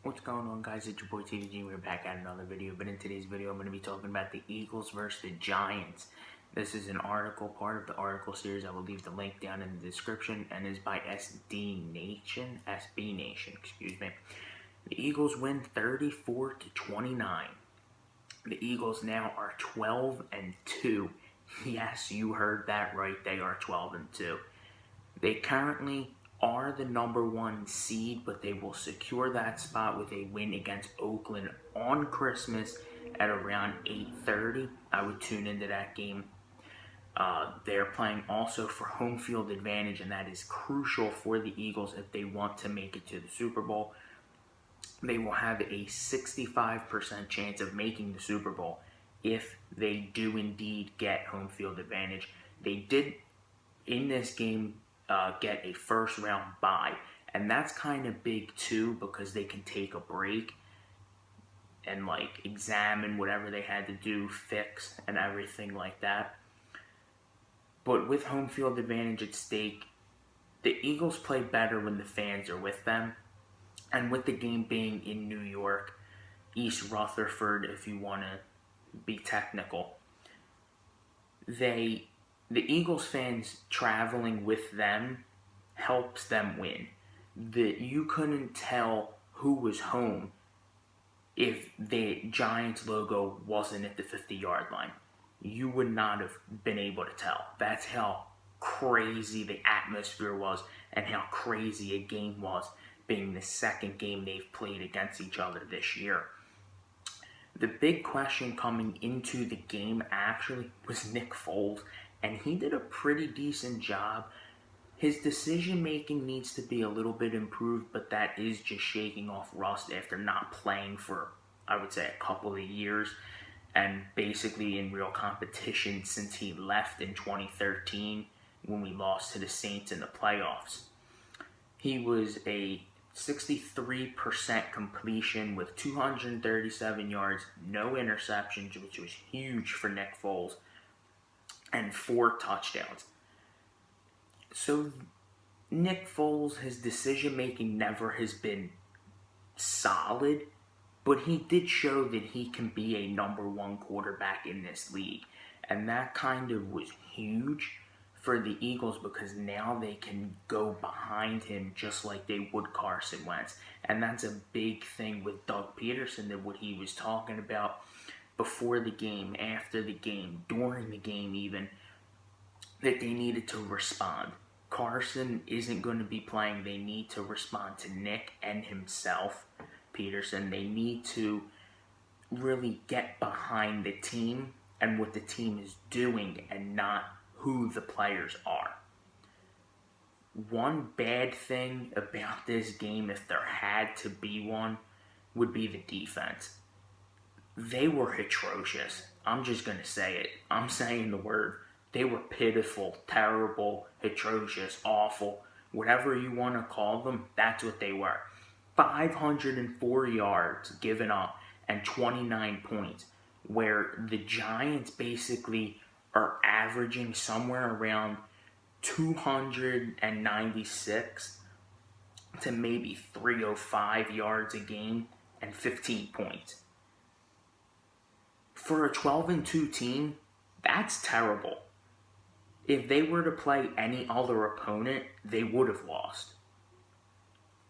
What's going on, guys? It's your boy TVG. We're back at another video, but in today's video I'm going to be talking about the Eagles versus the Giants. This is an article, part of the article series. I will leave the link down in the description, and is by SB Nation, excuse me. The Eagles win 34-29. The Eagles now are 12-2. Yes, you heard that right. They are 12-2. They currently are the number one seed, but they will secure that spot with a win against Oakland on Christmas at around 8:30. I would tune into that game. They're playing also for home field advantage, and that is crucial for the Eagles if they want to make it to the Super Bowl. They will have a 65% chance of making the Super Bowl if they do indeed get home field advantage. They did, in this game, get a first round bye, and that's kind of big too, because they can take a break and examine whatever they had to do, fix, and everything like that. But with home field advantage at stake, the Eagles play better when the fans are with them, and with the game being in New York, East Rutherford, if you want to be technical, the Eagles fans traveling with them helps them win. You couldn't tell who was home if the Giants logo wasn't at the 50-yard line. You would not have been able to tell. That's how crazy the atmosphere was and how crazy a game was, being the second game they've played against each other this year. The big question coming into the game actually was Nick Foles, and he did a pretty decent job. His decision making needs to be a little bit improved, but that is just shaking off rust after not playing for, I would say, a couple of years, and basically in real competition since he left in 2013 when we lost to the Saints in the playoffs. He was a 63% completion with 237 yards, no interceptions, which was huge for Nick Foles, and 4 touchdowns. So Nick Foles, his decision-making never has been solid, but he did show that he can be a number one quarterback in this league. And that kind of was huge for the Eagles, because now they can go behind him just like they would Carson Wentz. And that's a big thing with Doug Peterson, that what he was talking about before the game, after the game, during the game even, that they needed to respond. Carson isn't going to be playing. They need to respond to Nick and himself, Peterson. They need to really get behind the team and what the team is doing, and not who the players are. One bad thing about this game, if there had to be one, would be the defense. They were atrocious. I'm just going to say it. I'm saying the word. They were pitiful, terrible, atrocious, awful. Whatever you want to call them, that's what they were. 504 yards given up and 29 points, where the Giants basically are averaging somewhere around 296 to maybe 305 yards a game and 15 points. For a 12-2 team, that's terrible. If they were to play any other opponent, they would have lost.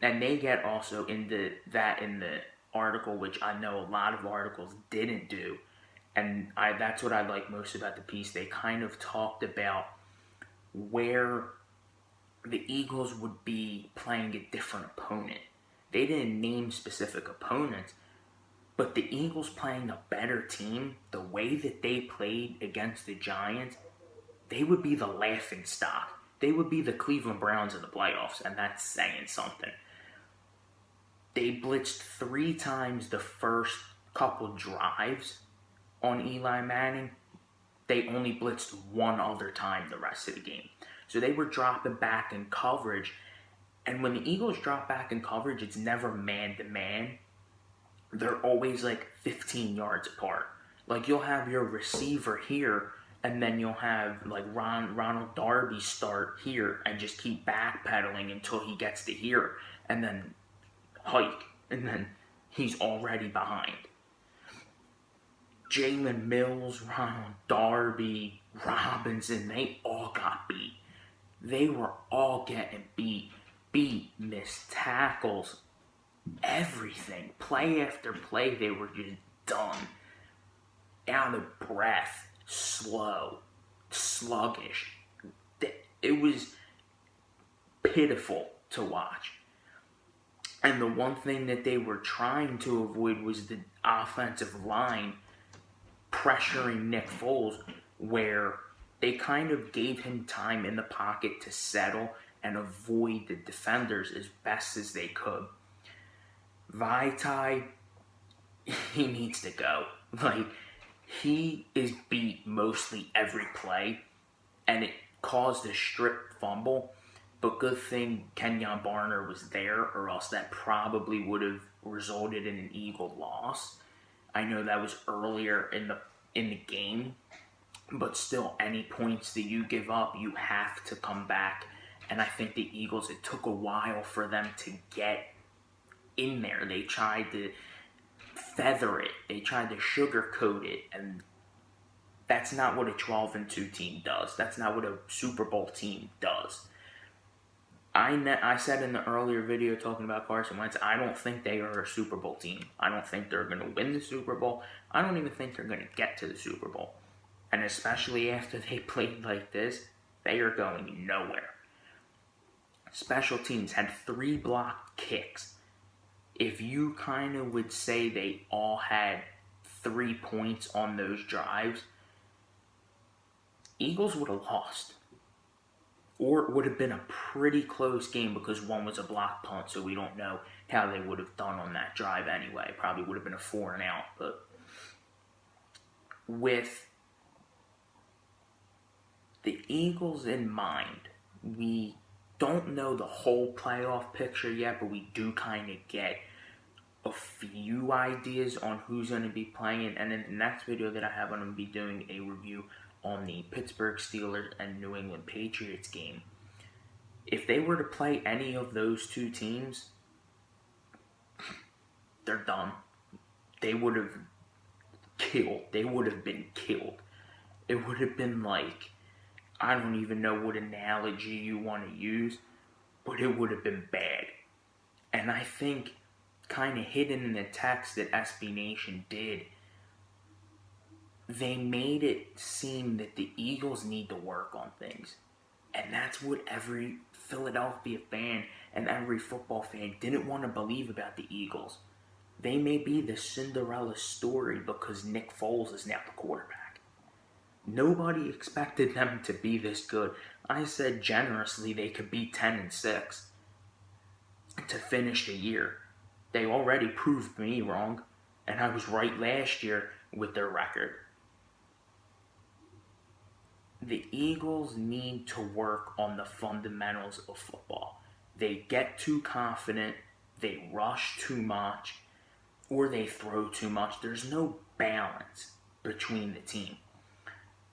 And they get also into that in the article, which I know a lot of articles didn't do. And that's what I like most about the piece. They kind of talked about where the Eagles would be playing a different opponent. They didn't name specific opponents, but the Eagles playing a better team, the way that they played against the Giants, they would be the laughing stock. They would be the Cleveland Browns in the playoffs, and that's saying something. They blitzed 3 times the first couple drives on Eli Manning. They only blitzed 1 other time the rest of the game. So they were dropping back in coverage. And when the Eagles drop back in coverage, it's never man-to-man. They're always 15 yards apart. You'll have your receiver here, and then you'll have Ronald Darby start here and just keep backpedaling until he gets to here, and then hike, and then he's already behind. Jalen Mills, Ronald Darby, Robinson, they all got beat. They were all getting beat, missed tackles, everything. Play after play, they were just done. Out of breath, slow, sluggish. It was pitiful to watch. And the one thing that they were trying to avoid was the offensive line pressuring Nick Foles, where they kind of gave him time in the pocket to settle and avoid the defenders as best as they could. Vaitai, he needs to go. Like, he is beat mostly every play, and it caused a strip fumble. But good thing Kenyon Barner was there, or else that probably would have resulted in an Eagle loss. I know that was earlier in the game, but still, any points that you give up, you have to come back. And I think the Eagles, it took a while for them to get in there. They tried to feather it. They tried to sugarcoat it, and that's not what a 12-2 team does. That's not what a Super Bowl team does. I said in the earlier video talking about Carson Wentz, I don't think they are a Super Bowl team. I don't think they're going to win the Super Bowl. I don't even think they're going to get to the Super Bowl. And especially after they played like this, they are going nowhere. Special teams had 3 blocked kicks. If you kind of would say they all had 3 points on those drives, Eagles would have lost. Or it would have been a pretty close game because one was a block punt, so we don't know how they would have done on that drive anyway. Probably would have been a 4 and out. But with the Eagles in mind, we don't know the whole playoff picture yet, but we do kind of get a few ideas on who's going to be playing. And in the next video that I have, I'm going to be doing a review on the Pittsburgh Steelers and New England Patriots game. If they were to play any of those 2 teams, they're done. They would have killed. They would have been killed. It would have been like, I don't even know what analogy you want to use, but it would have been bad. And I think kind of hidden in the text that SB Nation did, they made it seem that the Eagles need to work on things. And that's what every Philadelphia fan and every football fan didn't want to believe about the Eagles. They may be the Cinderella story because Nick Foles is now the quarterback. Nobody expected them to be this good. I said generously they could be 10-6 to finish the year. They already proved me wrong, and I was right last year with their record. The Eagles need to work on the fundamentals of football. They get too confident, they rush too much, or they throw too much. There's no balance between the team.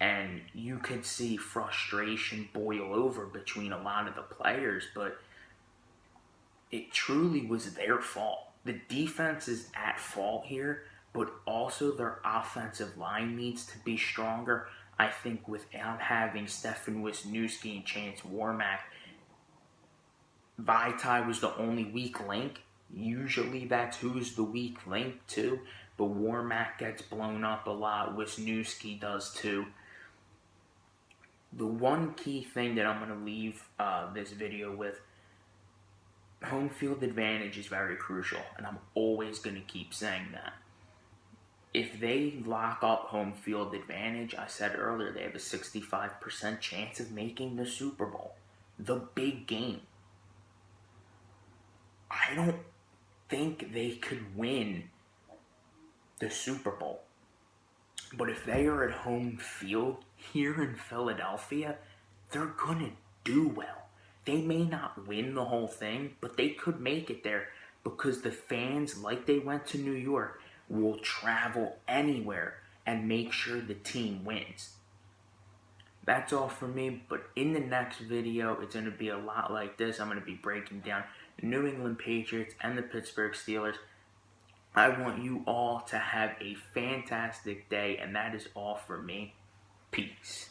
And you could see frustration boil over between a lot of the players, but it truly was their fault. The defense is at fault here, but also their offensive line needs to be stronger. I think without having Stefan Wisniewski and Chance Warmack, Vaitai was the only weak link. Usually that's who's the weak link too, but Warmack gets blown up a lot. Wisniewski does too. The one key thing that I'm going to leave this video with, home field advantage is very crucial, and I'm always going to keep saying that. If they lock up home field advantage, I said earlier, they have a 65% chance of making the Super Bowl. The big game. I don't think they could win the Super Bowl. But if they are at home field here in Philadelphia, they're going to do well. They may not win the whole thing, but they could make it there because the fans, like they went to New York, will travel anywhere and make sure the team wins. That's all for me, but in the next video, it's going to be a lot like this. I'm going to be breaking down the New England Patriots and the Pittsburgh Steelers. I want you all to have a fantastic day, and that is all for me. Peace.